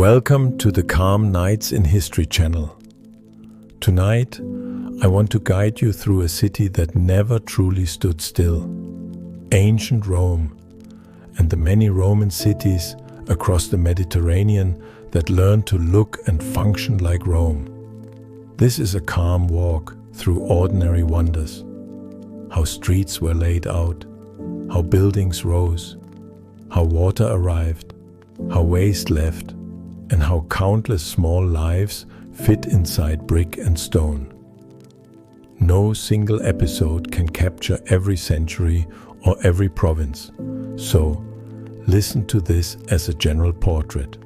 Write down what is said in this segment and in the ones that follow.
Welcome to the Calm Nights in History channel. Tonight, I want to guide you through a city that never truly stood still, ancient Rome, and the many Roman cities across the Mediterranean that learned to look and function like Rome. This is a calm walk through ordinary wonders. How streets were laid out, how buildings rose, how water arrived, how waste left, and how countless small lives fit inside brick and stone. No single episode can capture every century or every province, so listen to this as a general portrait.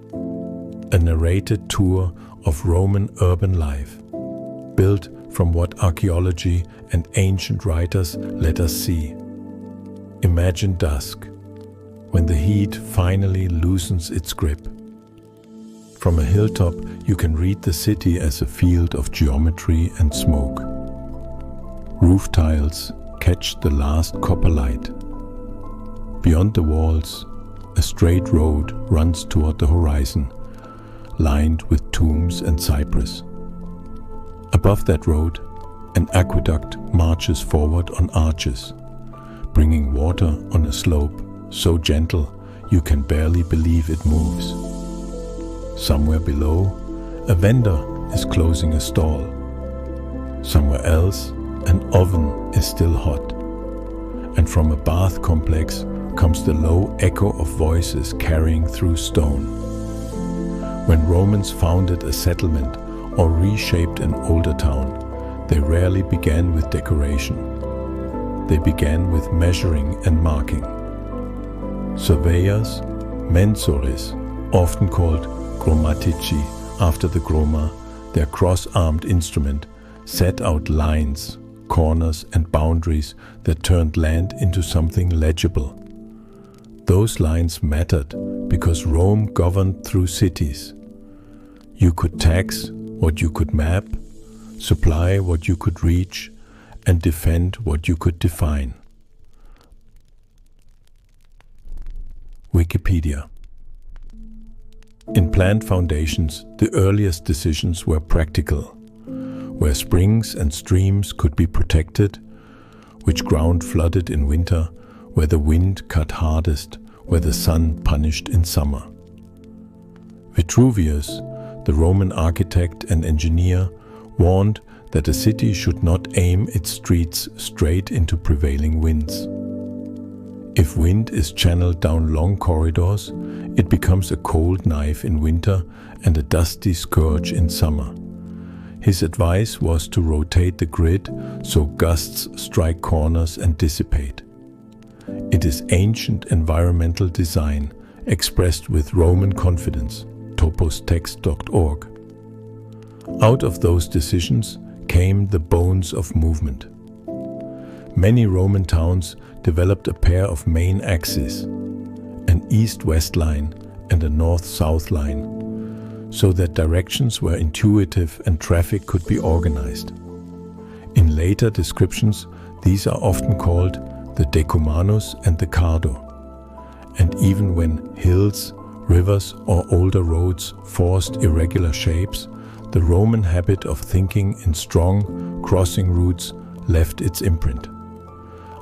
A narrated tour of Roman urban life, built from what archaeology and ancient writers let us see. Imagine dusk, when the heat finally loosens its grip. From a hilltop, you can read the city as a field of geometry and smoke. Roof tiles catch the last copper light. Beyond the walls, a straight road runs toward the horizon, lined with tombs and cypress. Above that road, an aqueduct marches forward on arches, bringing water on a slope so gentle you can barely believe it moves. Somewhere below, a vendor is closing a stall. Somewhere else, an oven is still hot. And from a bath complex comes the low echo of voices carrying through stone. When Romans founded a settlement or reshaped an older town, they rarely began with decoration. They began with measuring and marking. Surveyors, mensores, often called grammatici, after the gramma, their cross-armed instrument, set out lines, corners and boundaries that turned land into something legible. Those lines mattered because Rome governed through cities. You could tax what you could map, supply what you could reach, and defend what you could define. Wikipedia. In planned foundations, the earliest decisions were practical, where springs and streams could be protected, which ground flooded in winter, where the wind cut hardest, where the sun punished in summer. Vitruvius, the Roman architect and engineer, warned that a city should not aim its streets straight into prevailing winds. If wind is channeled down long corridors, it becomes a cold knife in winter and a dusty scourge in summer. His advice was to rotate the grid so gusts strike corners and dissipate. It is ancient environmental design expressed with Roman confidence, topostext.org. Out of those decisions came the bones of movement. Many Roman towns developed a pair of main axes, an east-west line and a north-south line, so that directions were intuitive and traffic could be organized. In later descriptions, these are often called the decumanus and the cardo. And even when hills, rivers or older roads forced irregular shapes, the Roman habit of thinking in strong, crossing routes left its imprint.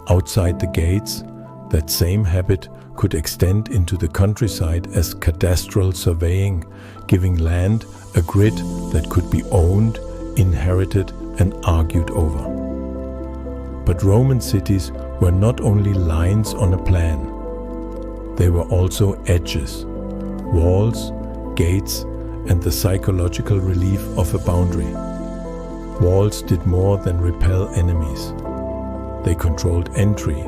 Outside the gates, that same habit could extend into the countryside as cadastral surveying, giving land a grid that could be owned, inherited and argued over. But Roman cities were not only lines on a plan. They were also edges, walls, gates and the psychological relief of a boundary. Walls did more than repel enemies. They controlled entry,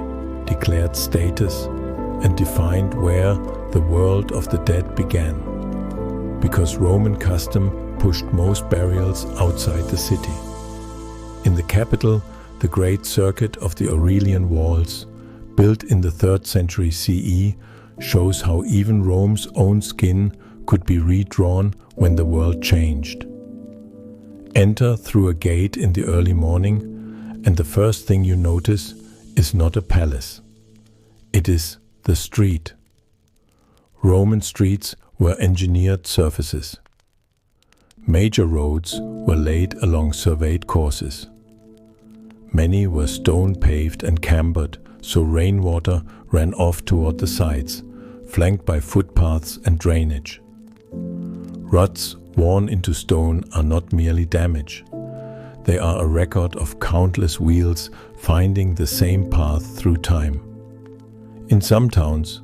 declared status, and defined where the world of the dead began, because Roman custom pushed most burials outside the city. In the capital, the great circuit of the Aurelian walls, built in the 3rd century CE, shows how even Rome's own skin could be redrawn when the world changed. Enter through a gate in the early morning, and the first thing you notice is not a palace. It is the street. Roman streets were engineered surfaces. Major roads were laid along surveyed courses. Many were stone-paved and cambered, so rainwater ran off toward the sides, flanked by footpaths and drainage. Ruts worn into stone are not merely damage. They are a record of countless wheels finding the same path through time. In some towns,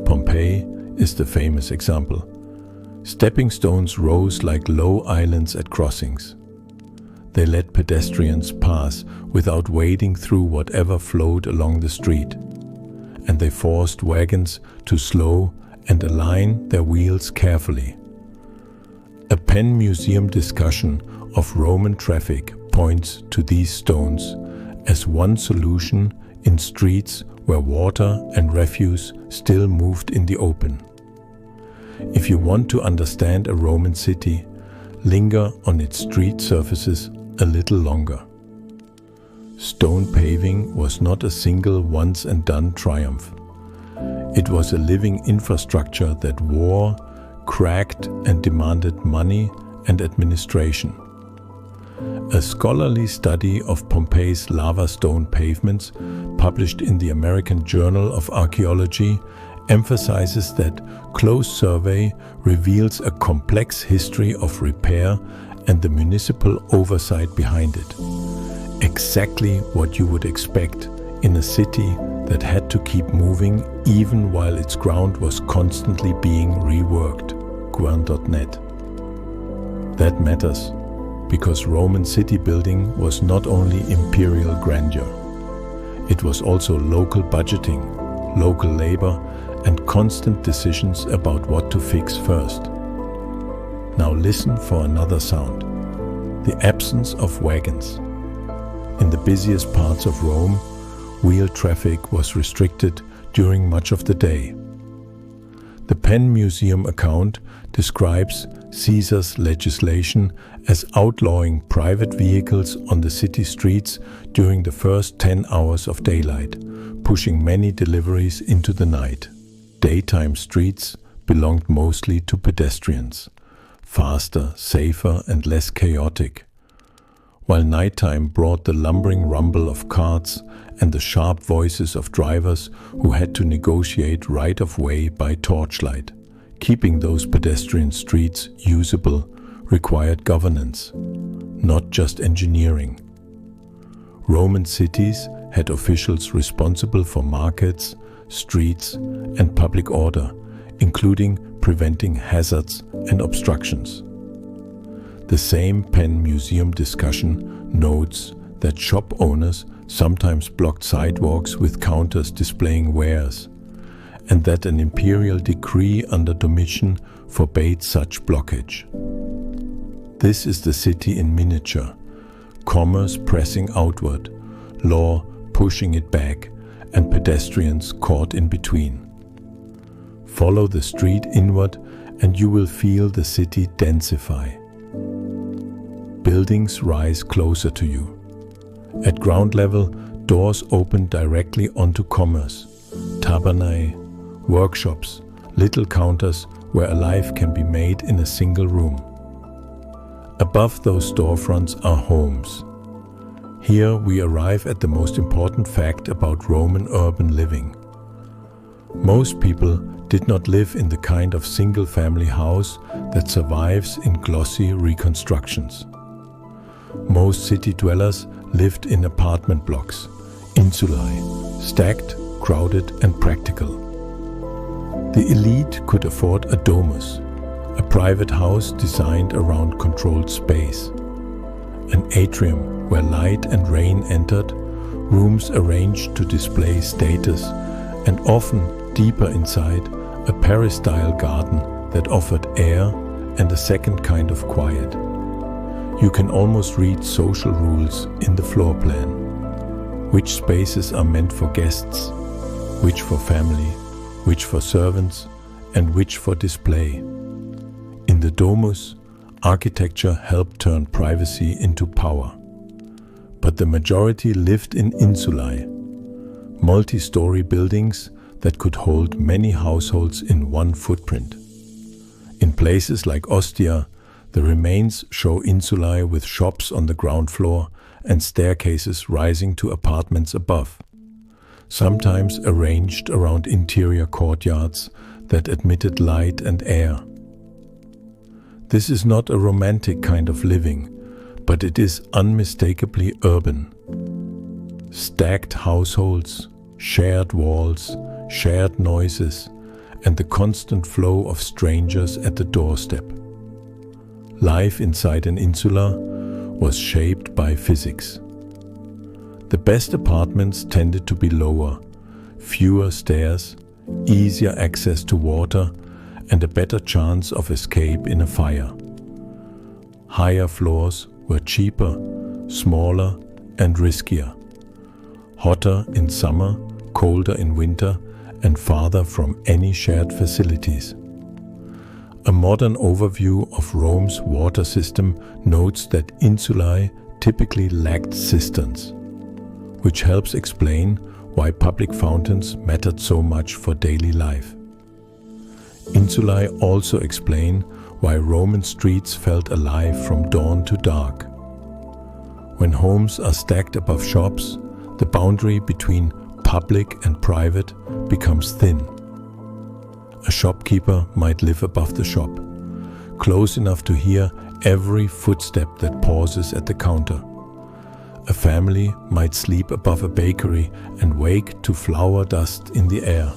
Pompeii is the famous example, stepping stones rose like low islands at crossings. They let pedestrians pass without wading through whatever flowed along the street, and they forced wagons to slow and align their wheels carefully. A Penn Museum discussion of Roman traffic points to these stones as one solution in streets where water and refuse still moved in the open. If you want to understand a Roman city, linger on its street surfaces a little longer. Stone paving was not a single once-and-done triumph. It was a living infrastructure that wore, cracked, and demanded money and administration. A scholarly study of Pompeii's lava stone pavements, published in the American Journal of Archaeology, emphasizes that close survey reveals a complex history of repair and the municipal oversight behind it. Exactly what you would expect in a city that had to keep moving even while its ground was constantly being reworked. Guern.net. That matters because Roman city building was not only imperial grandeur. It was also local budgeting, local labor, and constant decisions about what to fix first. Now listen for another sound: the absence of wagons. In the busiest parts of Rome, wheel traffic was restricted during much of the day. The Penn Museum account describes Caesar's legislation as outlawing private vehicles on the city streets during the first 10 hours of daylight, pushing many deliveries into the night. Daytime streets belonged mostly to pedestrians, faster, safer, and less chaotic, while nighttime brought the lumbering rumble of carts and the sharp voices of drivers who had to negotiate right-of-way by torchlight. Keeping those pedestrian streets usable required governance, not just engineering. Roman cities had officials responsible for markets, streets, and public order, including preventing hazards and obstructions. The same Penn Museum discussion notes that shop owners sometimes blocked sidewalks with counters displaying wares, and that an imperial decree under Domitian forbade such blockage. This is the city in miniature, commerce pressing outward, law pushing it back, and pedestrians caught in between. Follow the street inward and you will feel the city densify. Buildings rise closer to you. At ground level, doors open directly onto commerce, tabernae, workshops, little counters where a life can be made in a single room. Above those storefronts are homes. Here we arrive at the most important fact about Roman urban living. Most people did not live in the kind of single-family house that survives in glossy reconstructions. Most city dwellers lived in apartment blocks, insulae, stacked, crowded, and practical. The elite could afford a domus, a private house designed around controlled space, an atrium where light and rain entered, rooms arranged to display status, and often deeper inside, a peristyle garden that offered air and a second kind of quiet. You can almost read social rules in the floor plan. Which spaces are meant for guests, which for family, which for servants, and which for display. In the domus, architecture helped turn privacy into power. But the majority lived in insulae, multi-story buildings that could hold many households in one footprint. places like Ostia, the remains show insulae with shops on the ground floor and staircases rising to apartments above, sometimes arranged around interior courtyards that admitted light and air. This is not a romantic kind of living, but it is unmistakably urban. Stacked households, shared walls, shared noises, and the constant flow of strangers at the doorstep. Life inside an insula was shaped by physics. The best apartments tended to be lower, fewer stairs, easier access to water, and a better chance of escape in a fire. Higher floors were cheaper, smaller, and riskier. Hotter in summer, colder in winter, and farther from any shared facilities. A modern overview of Rome's water system notes that insulae typically lacked cisterns, which helps explain why public fountains mattered so much for daily life. Insulae also explain why Roman streets felt alive from dawn to dark. When homes are stacked above shops, the boundary between public and private becomes thin. A shopkeeper might live above the shop, close enough to hear every footstep that pauses at the counter. A family might sleep above a bakery and wake to flour dust in the air.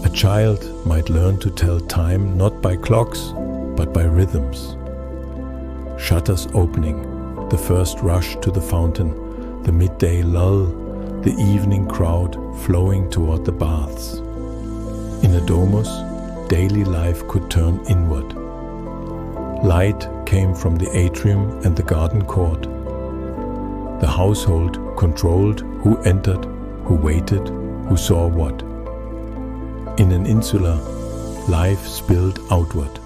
A child might learn to tell time not by clocks, but by rhythms. Shutters opening, the first rush to the fountain, the midday lull, the evening crowd flowing toward the baths. In a domus, daily life could turn inward. Light came from the atrium and the garden court. The household controlled who entered, who waited, who saw what. In an insula, life spilled outward.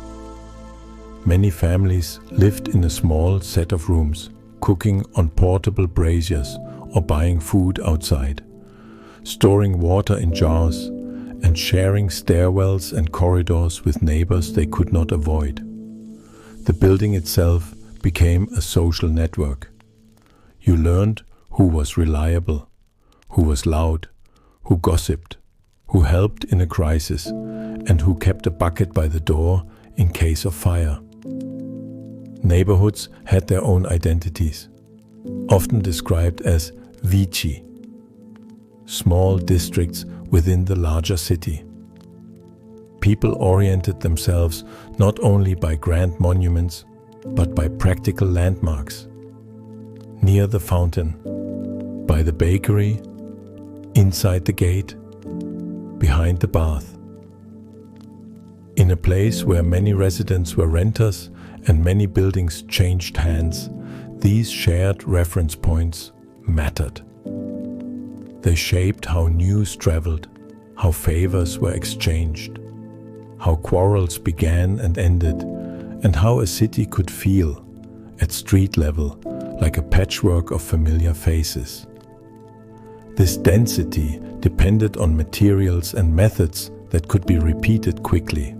Many families lived in a small set of rooms, cooking on portable braziers or buying food outside, storing water in jars, and sharing stairwells and corridors with neighbors they could not avoid. The building itself became a social network. You learned who was reliable, who was loud, who gossiped, who helped in a crisis, and who kept a bucket by the door in case of fire. Neighborhoods had their own identities, often described as vici, small districts within the larger city. People oriented themselves not only by grand monuments, but by practical landmarks. Near the fountain, by the bakery, inside the gate, behind the bath. In a place where many residents were renters and many buildings changed hands, these shared reference points mattered. They shaped how news traveled, how favors were exchanged, how quarrels began and ended, and how a city could feel, at street level, like a patchwork of familiar faces. This density depended on materials and methods that could be repeated quickly.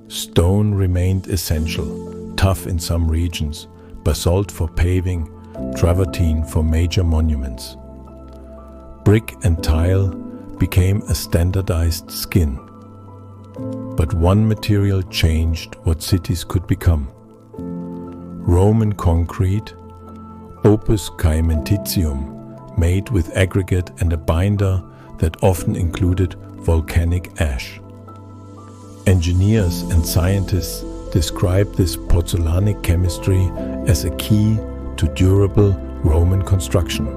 Stone remained essential, tough in some regions, basalt for paving, travertine for major monuments. Brick and tile became a standardized skin. But one material changed what cities could become. Roman concrete, opus caementitium, made with aggregate and a binder that often included volcanic ash. Engineers and scientists describe this pozzolanic chemistry as a key to durable Roman construction,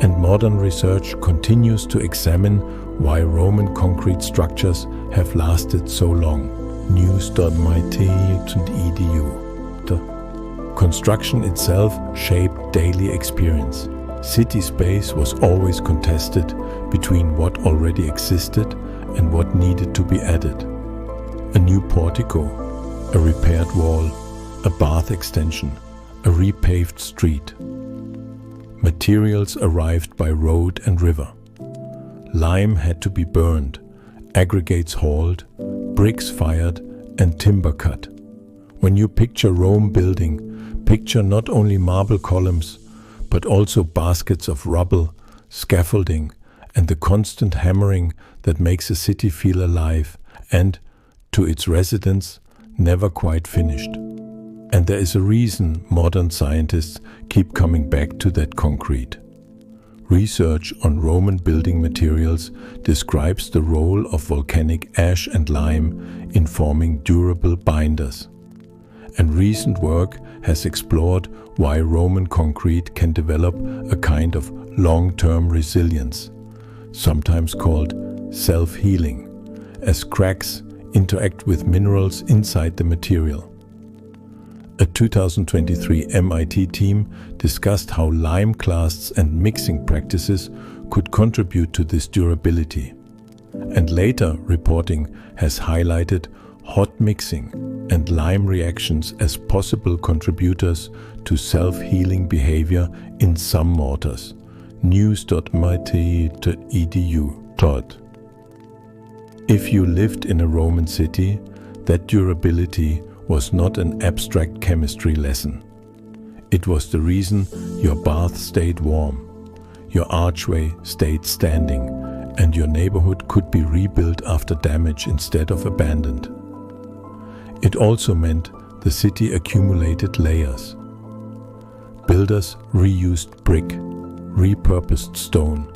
and modern research continues to examine why Roman concrete structures have lasted so long. news.mit.edu. The construction itself shaped daily experience. City space was always contested between what already existed and what needed to be added. A new portico, a repaired wall, a bath extension, a repaved street. Materials arrived by road and river. Lime had to be burned, aggregates hauled, bricks fired, and timber cut. When you picture Rome building, picture not only marble columns, but also baskets of rubble, scaffolding, and the constant hammering that makes a city feel alive and, to its residents, never quite finished. And there is a reason modern scientists keep coming back to that concrete. Research on Roman building materials describes the role of volcanic ash and lime in forming durable binders. And recent work has explored why Roman concrete can develop a kind of long-term resilience, sometimes called self-healing, as cracks interact with minerals inside the material. A 2023 MIT team discussed how lime clasts and mixing practices could contribute to this durability. And later reporting has highlighted hot mixing and lime reactions as possible contributors to self-healing behavior in some mortars. news.mit.edu. If you lived in a Roman city, that durability was not an abstract chemistry lesson. It was the reason your bath stayed warm, your archway stayed standing, and your neighborhood could be rebuilt after damage instead of abandoned. It also meant the city accumulated layers. Builders reused brick, repurposed stone,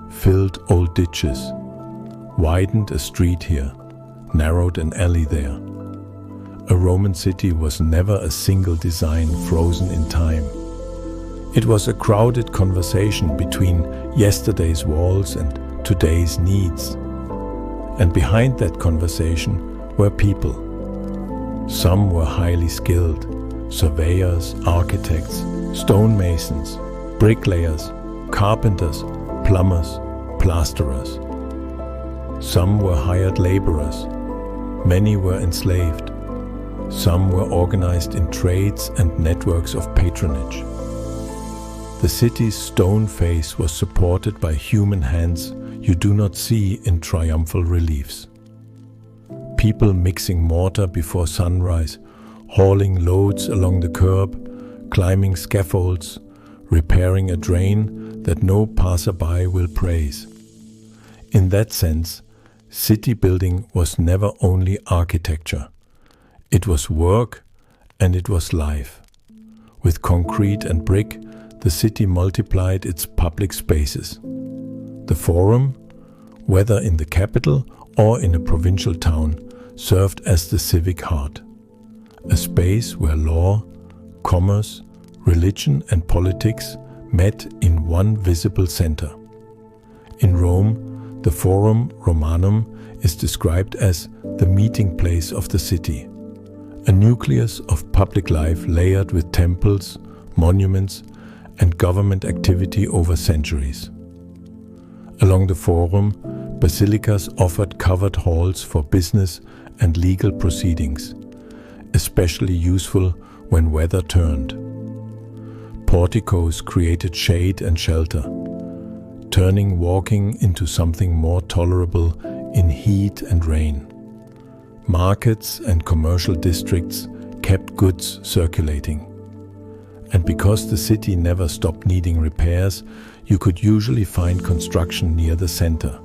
filled old ditches, widened a street here, narrowed an alley there. A Roman city was never a single design frozen in time. It was a crowded conversation between yesterday's walls and today's needs. And behind that conversation were people. Some were highly skilled: surveyors, architects, stonemasons, bricklayers, carpenters, plumbers, plasterers. Some were hired laborers. Many were enslaved. Some were organized in trades and networks of patronage. The city's stone face was supported by human hands you do not see in triumphal reliefs. People mixing mortar before sunrise, hauling loads along the curb, climbing scaffolds, repairing a drain that no passerby will praise. In that sense, city building was never only architecture. It was work and it was life. With concrete and brick, the city multiplied its public spaces. The Forum, whether in the capital or in a provincial town, served as the civic heart. A space where law, commerce, religion and politics met in one visible center. In Rome, the Forum Romanum is described as the meeting place of the city, a nucleus of public life layered with temples, monuments, and government activity over centuries. Along the Forum, basilicas offered covered halls for business and legal proceedings, especially useful when weather turned. Porticos created shade and shelter, turning walking into something more tolerable in heat and rain. Markets and commercial districts kept goods circulating. And because the city never stopped needing repairs, you could usually find construction near the center.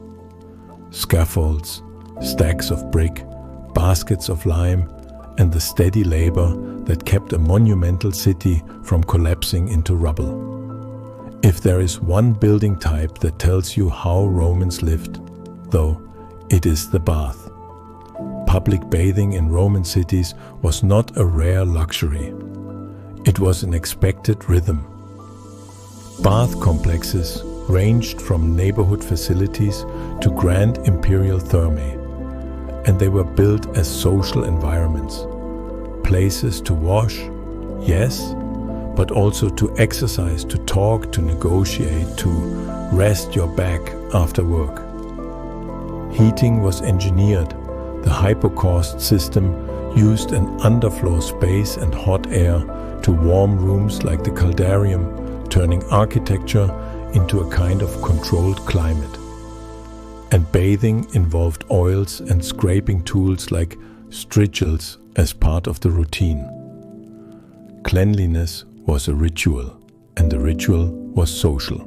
Scaffolds, stacks of brick, baskets of lime, and the steady labor that kept a monumental city from collapsing into rubble. If there is one building type that tells you how Romans lived, though, it is the bath. Public bathing in Roman cities was not a rare luxury. It was an expected rhythm. Bath complexes ranged from neighborhood facilities to grand imperial thermae, and they were built as social environments. Places to wash, yes, but also to exercise, to talk, to negotiate, to rest your back after work. Heating was engineered. The hypocaust system used an underfloor space and hot air to warm rooms like the caldarium, turning architecture into a kind of controlled climate. And bathing involved oils and scraping tools like strigils as part of the routine. Cleanliness was a ritual, and the ritual was social.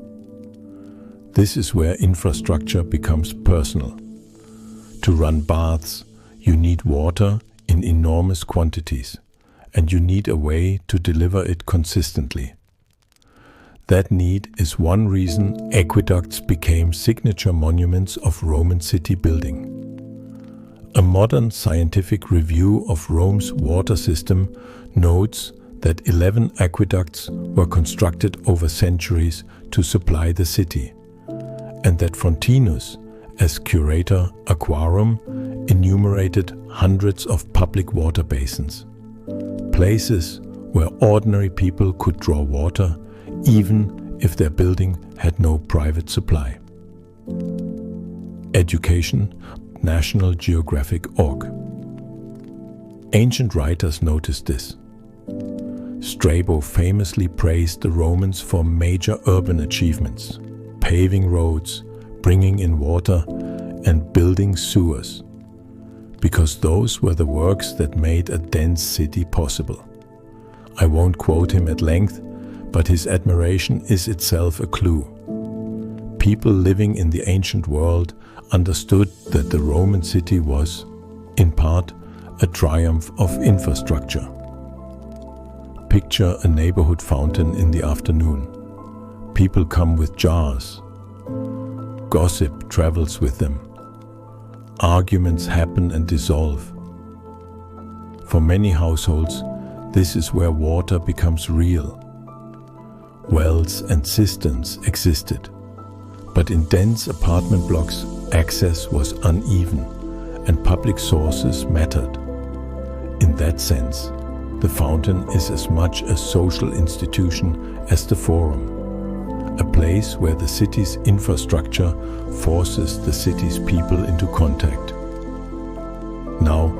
This is where infrastructure becomes personal. To run baths, you need water in enormous quantities, and you need a way to deliver it consistently. That need is one reason aqueducts became signature monuments of Roman city building. A modern scientific review of Rome's water system notes that 11 aqueducts were constructed over centuries to supply the city, and that Frontinus, as curator aquarum, enumerated hundreds of public water basins, places where ordinary people could draw water even if their building had no private supply. Education, National Geographic Org. Ancient writers noticed this. Strabo famously praised the Romans for major urban achievements, paving roads, bringing in water, and building sewers, because those were the works that made a dense city possible. I won't quote him at length, but his admiration is itself a clue. People living in the ancient world understood that the Roman city was, in part, a triumph of infrastructure. Picture a neighborhood fountain in the afternoon. People come with jars. Gossip travels with them. Arguments happen and dissolve. For many households, this is where water becomes real. Wells and cisterns existed, but in dense apartment blocks, access was uneven and public sources mattered. In that sense, the fountain is as much a social institution as the forum, a place where the city's infrastructure forces the city's people into contact. Now,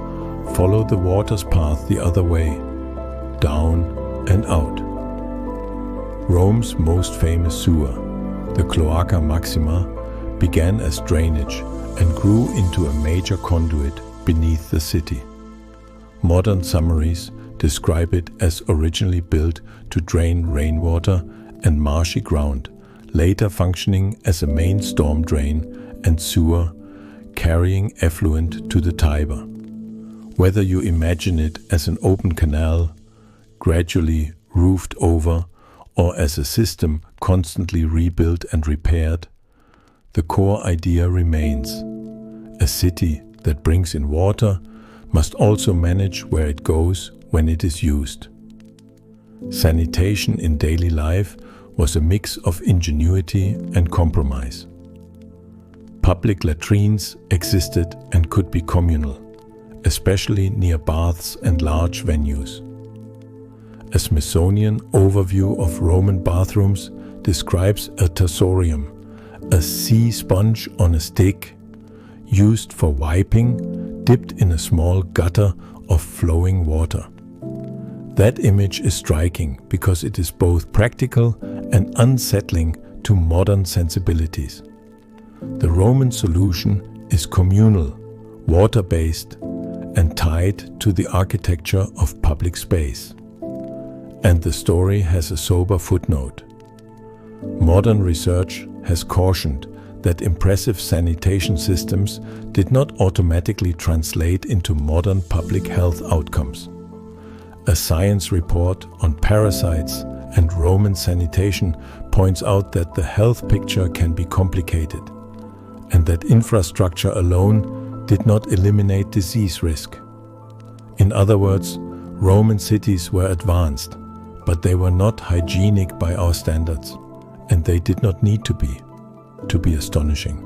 follow the water's path the other way, down and out. Rome's most famous sewer, the Cloaca Maxima, began as drainage and grew into a major conduit beneath the city. Modern summaries describe it as originally built to drain rainwater and marshy ground, later functioning as a main storm drain and sewer carrying effluent to the Tiber. Whether you imagine it as an open canal, gradually roofed over, or as a system constantly rebuilt and repaired, the core idea remains. A city that brings in water must also manage where it goes when it is used. Sanitation in daily life was a mix of ingenuity and compromise. Public latrines existed and could be communal, especially near baths and large venues. A Smithsonian overview of Roman bathrooms describes a tarsorium, a sea sponge on a stick, used for wiping, dipped in a small gutter of flowing water. That image is striking because it is both practical and unsettling to modern sensibilities. The Roman solution is communal, water-based, and tied to the architecture of public space. And the story has a sober footnote. Modern research has cautioned that impressive sanitation systems did not automatically translate into modern public health outcomes. A science report on parasites and Roman sanitation points out that the health picture can be complicated, and that infrastructure alone did not eliminate disease risk. In other words, Roman cities were advanced, but they were not hygienic by our standards, and they did not need to be astonishing.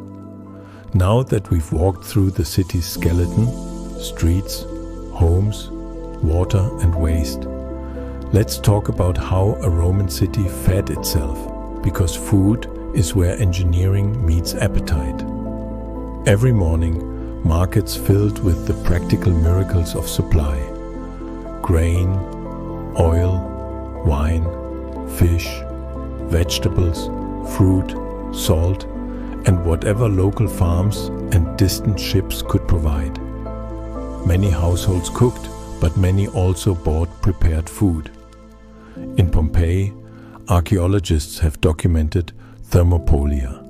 Now that we've walked through the city's skeleton, streets, homes, water and waste, let's talk about how a Roman city fed itself, because food is where engineering meets appetite. Every morning, markets filled with the practical miracles of supply: grain, oil, wine, fish, vegetables, fruit, salt, and whatever local farms and distant ships could provide. Many households cooked, but many also bought prepared food. In Pompeii, archaeologists have documented thermopolia,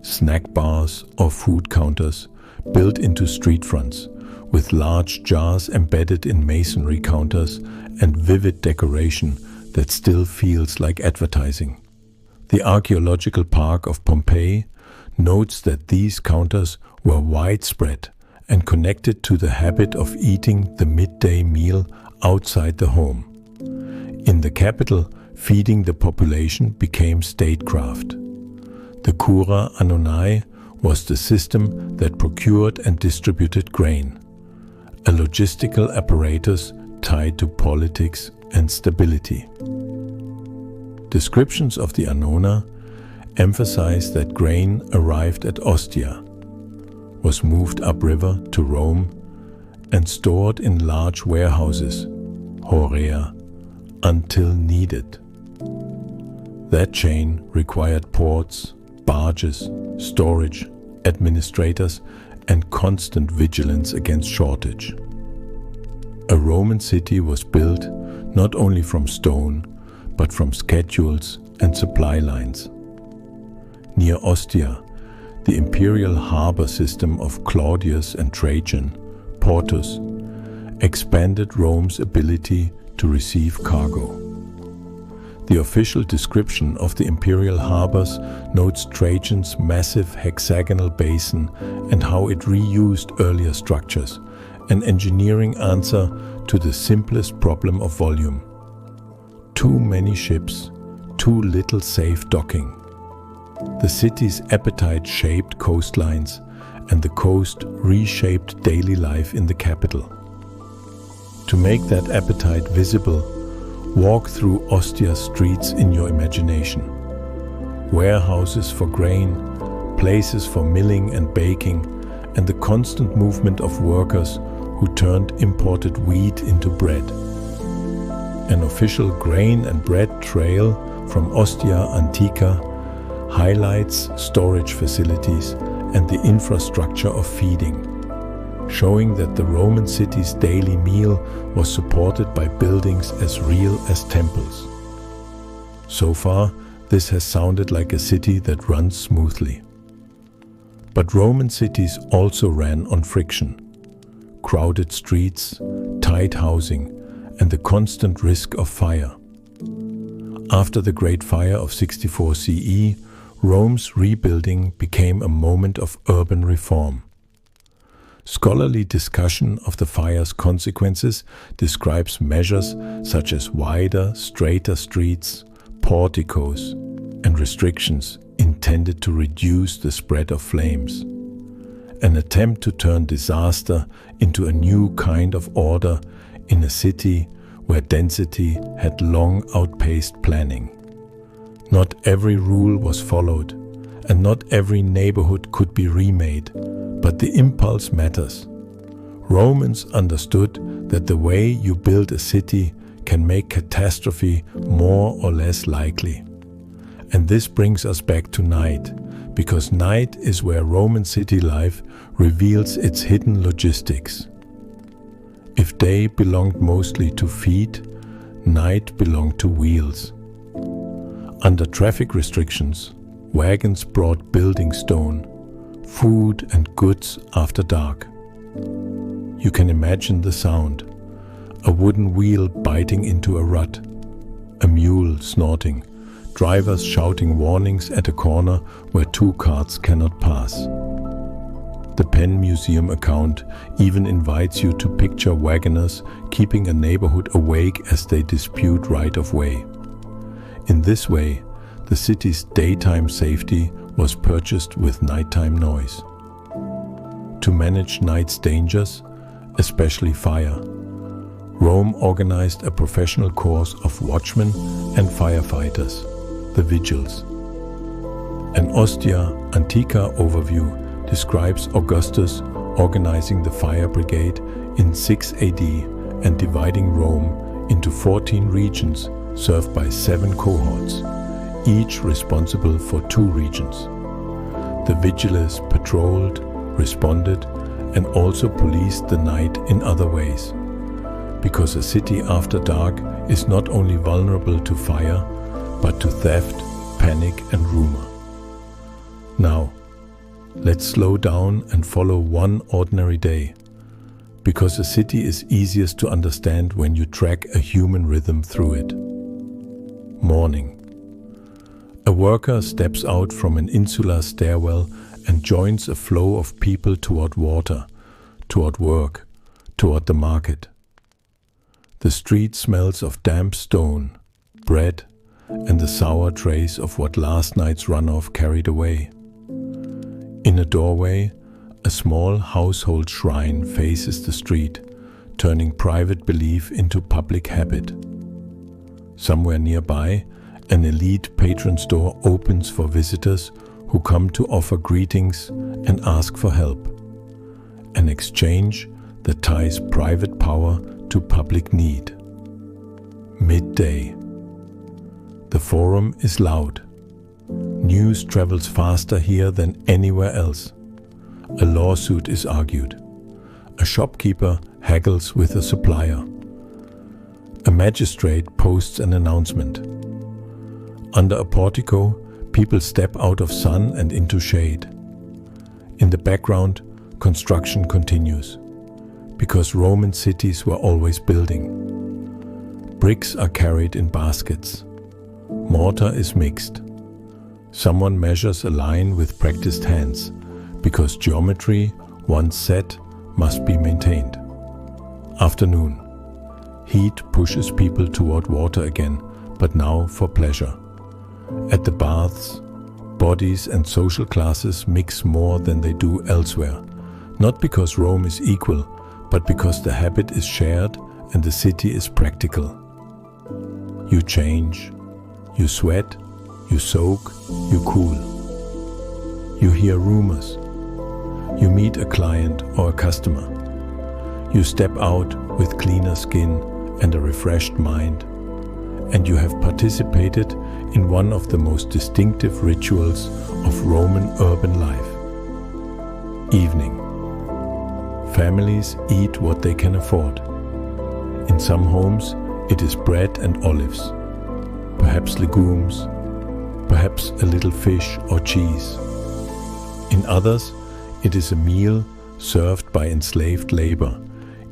snack bars or food counters built into street fronts, with large jars embedded in masonry counters and vivid decoration that still feels like advertising. The Archaeological Park of Pompeii notes that these counters were widespread and connected to the habit of eating the midday meal outside the home. In the capital, feeding the population became statecraft. The Cura Annonai was the system that procured and distributed grain, a logistical apparatus tied to politics and stability. Descriptions of the Annona emphasize that grain arrived at Ostia, was moved upriver to Rome, and stored in large warehouses, horea, until needed. That chain required ports, barges, storage, administrators, and constant vigilance against shortage. A Roman city was built not only from stone, but from schedules and supply lines. Near Ostia, the imperial harbor system of Claudius and Trajan, Portus, expanded Rome's ability to receive cargo. The official description of the imperial harbors notes Trajan's massive hexagonal basin and how it reused earlier structures, an engineering answer to the simplest problem of volume. Too many ships, too little safe docking. The city's appetite shaped coastlines, and the coast reshaped daily life in the capital. To make that appetite visible, walk through Ostia's streets in your imagination. Warehouses for grain, places for milling and baking, and the constant movement of workers who turned imported wheat into bread. An official grain and bread trail from Ostia Antica highlights storage facilities and the infrastructure of feeding, showing that the Roman city's daily meal was supported by buildings as real as temples. So far, this has sounded like a city that runs smoothly. But Roman cities also ran on friction. Crowded streets, tight housing, and the constant risk of fire. After the Great Fire of 64 CE, Rome's rebuilding became a moment of urban reform. Scholarly discussion of the fire's consequences describes measures such as wider, straighter streets, porticos, and restrictions intended to reduce the spread of flames. An attempt to turn disaster into a new kind of order in a city where density had long outpaced planning. Not every rule was followed, and not every neighborhood could be remade, but the impulse matters. Romans understood that the way you build a city can make catastrophe more or less likely. And this brings us back to night, because night is where Roman city life reveals its hidden logistics. If day belonged mostly to feet, night belonged to wheels. Under traffic restrictions, wagons brought building stone, food and goods after dark. You can imagine the sound: a wooden wheel biting into a rut, a mule snorting, drivers shouting warnings at a corner where two carts cannot pass. The Penn Museum account even invites you to picture wagoners keeping a neighborhood awake as they dispute right-of-way. In this way, the city's daytime safety was purchased with nighttime noise. To manage night's dangers, especially fire, Rome organized a professional corps of watchmen and firefighters, the vigils. An Ostia Antica overview describes Augustus organizing the fire brigade in 6 AD and dividing Rome into 14 regions served by 7 cohorts, each responsible for 2 regions. The vigiles patrolled, responded, and also policed the night in other ways. Because a city after dark is not only vulnerable to fire, but to theft, panic and rumor. Now, let's slow down and follow one ordinary day. Because a city is easiest to understand when you track a human rhythm through it. Morning. A worker steps out from an insula stairwell and joins a flow of people toward water, toward work, toward the market. The street smells of damp stone, bread, and the sour trace of what last night's runoff carried away. In a doorway, a small household shrine faces the street, turning private belief into public habit. Somewhere nearby, an elite patron store opens for visitors who come to offer greetings and ask for help. An exchange that ties private power to public need. Midday. The forum is loud. News travels faster here than anywhere else. A lawsuit is argued. A shopkeeper haggles with a supplier. A magistrate posts an announcement. Under a portico, people step out of sun and into shade. In the background, construction continues, because Roman cities were always building. Bricks are carried in baskets. Mortar is mixed. Someone measures a line with practiced hands, because geometry, once set, must be maintained. Afternoon. Heat pushes people toward water again, but now for pleasure. At the baths, bodies and social classes mix more than they do elsewhere, not because Rome is equal, but because the habit is shared and the city is practical. You change, you sweat, you soak, you cool. You hear rumors. You meet a client or a customer. You step out with cleaner skin and a refreshed mind, and you have participated in one of the most distinctive rituals of Roman urban life. Evening. Families eat what they can afford. In some homes, it is bread and olives, perhaps legumes, perhaps a little fish or cheese. In others, it is a meal served by enslaved labor,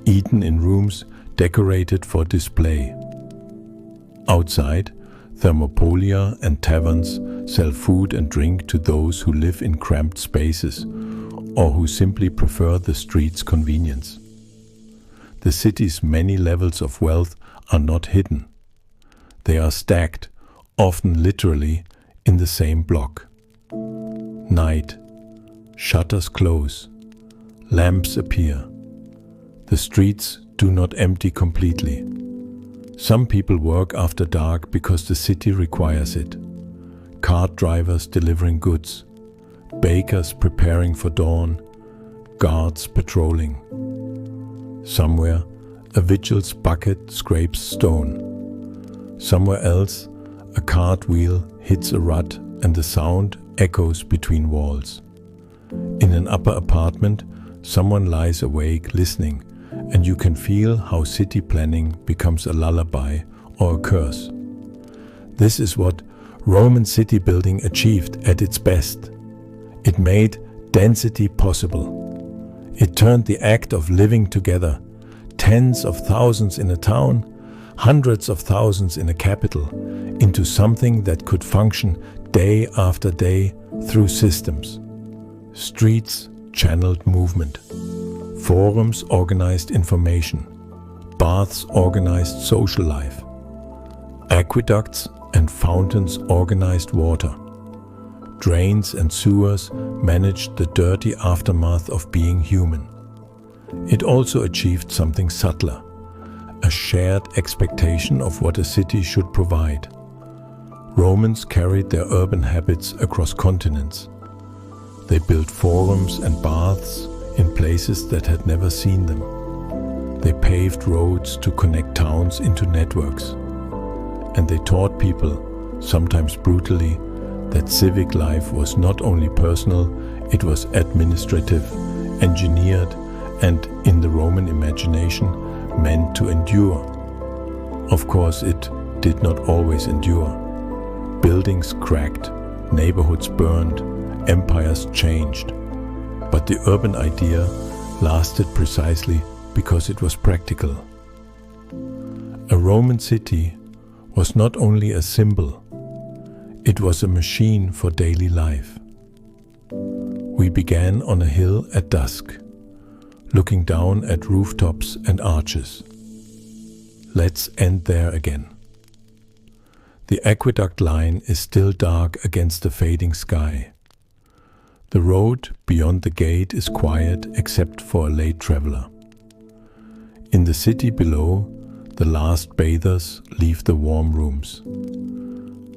eaten in rooms decorated for display. Outside, thermopolia and taverns sell food and drink to those who live in cramped spaces or who simply prefer the street's convenience. The city's many levels of wealth are not hidden. They are stacked, often literally, in the same block. Night. Shutters close. Lamps appear. The streets do not empty completely. Some people work after dark because the city requires it. Cart drivers delivering goods, bakers preparing for dawn, guards patrolling. Somewhere, a vigil's bucket scrapes stone. Somewhere else, a cartwheel hits a rut and the sound echoes between walls. In an upper apartment, someone lies awake listening, and you can feel how city planning becomes a lullaby or a curse. This is what Roman city building achieved at its best. It made density possible. It turned the act of living together, tens of thousands in a town, hundreds of thousands in a capital, into something that could function day after day through systems. Streets channeled movement. Forums organized information. Baths organized social life. Aqueducts and fountains organized water. Drains and sewers managed the dirty aftermath of being human. It also achieved something subtler, a shared expectation of what a city should provide. Romans carried their urban habits across continents. They built forums and baths in places that had never seen them. They paved roads to connect towns into networks. And they taught people, sometimes brutally, that civic life was not only personal, it was administrative, engineered, and in the Roman imagination meant to endure. Of course, it did not always endure. Buildings cracked, neighborhoods burned, empires changed. But the urban idea lasted precisely because it was practical. A Roman city was not only a symbol, it was a machine for daily life. We began on a hill at dusk, looking down at rooftops and arches. Let's end there again. The aqueduct line is still dark against the fading sky. The road beyond the gate is quiet except for a late traveler. In the city below, the last bathers leave the warm rooms.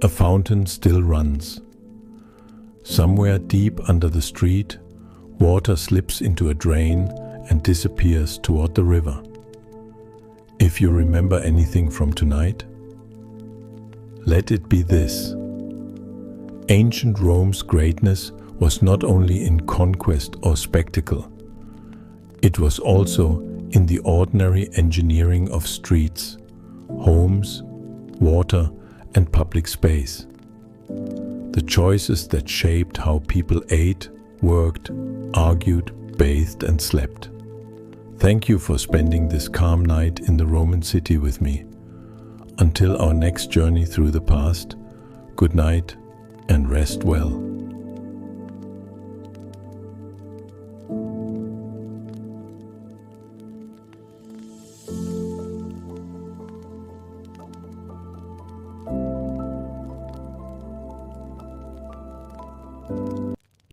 A fountain still runs. Somewhere deep under the street, water slips into a drain and disappears toward the river. If you remember anything from tonight, let it be this. Ancient Rome's greatness was not only in conquest or spectacle. It was also in the ordinary engineering of streets, homes, water, and public space. The choices that shaped how people ate, worked, argued, bathed, and slept. Thank you for spending this calm night in the Roman city with me. Until our next journey through the past, good night and rest well.